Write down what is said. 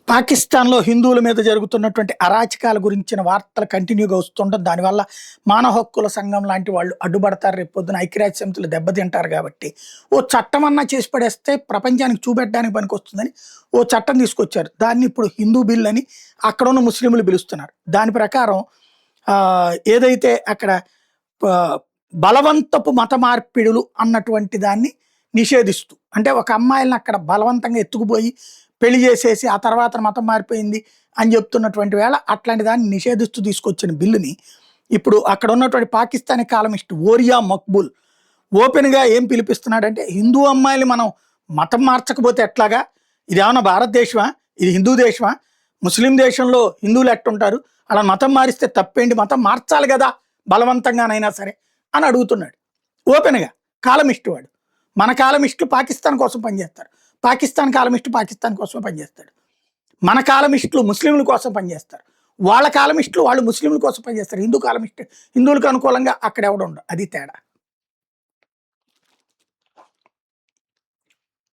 పాకిస్తాన్‌లో హిందువుల మీద జరుగుతున్నటువంటి అరాచకాల గురించిన వార్తలు కంటిన్యూగా వస్తుండడం. దానివల్ల మానవ హక్కుల సంఘం లాంటి వాళ్ళు అడ్డుపడతారు. రేపొద్దున ఐక్యరాజ్య సమితిలో దెబ్బతింటారు కాబట్టి, ఓ చట్టమన్నా చేసి పడేస్తే ప్రపంచానికి చూపెట్టడానికి పనికొస్తుందని ఓ చట్టం తీసుకొచ్చారు. దాన్ని ఇప్పుడు హిందూ బిల్ అని అక్కడున్న ముస్లింలు పిలుస్తున్నారు. దాని ప్రకారం ఏదైతే అక్కడ ప బలవంతపు మత మార్పిడులు అన్నటువంటి దాన్ని నిషేధిస్తూ, అంటే ఒక అమ్మాయిలని అక్కడ బలవంతంగా ఎత్తుకుపోయి పెళ్లి చేసేసి ఆ తర్వాత మతం మారిపోయింది అని చెప్తున్నటువంటి వేళ అట్లాంటి దాన్ని నిషేధిస్తూ తీసుకొచ్చిన బిల్లుని ఇప్పుడు అక్కడ ఉన్నటువంటి పాకిస్తానీ కాలమిస్ట్ ఓరియా మక్బూల్ ఓపెన్గా ఏం పిలిపిస్తున్నాడంటే, హిందూ అమ్మాయిలు మనం మతం మార్చకపోతే ఎట్లాగా, ఇది ఏమన్నా భారతదేశమా, ఇది హిందూ దేశమా, ముస్లిం దేశంలో హిందువులు ఎట్టుంటారు, అలా మతం మారిస్తే తప్పేంటి, మతం మార్చాలి కదా బలవంతంగానైనా సరే అని అడుగుతున్నాడు ఓపెన్గా. కాలమిస్ట్ వాడు. మన కాలమిస్టులు పాకిస్తాన్ కోసం పనిచేస్తారు, పాకిస్తాన్ కాలమిస్టు పాకిస్తాన్ కోసమే పనిచేస్తాడు. మన కాలమిస్టులు ముస్లింల కోసం పనిచేస్తారు, వాళ్ళ కాలమిస్టులు వాళ్ళు ముస్లింల కోసం పనిచేస్తారు. హిందూ కాలమిస్టు హిందువులకు అనుకూలంగా అక్కడ ఎవడు ఉండడు. అది తేడా.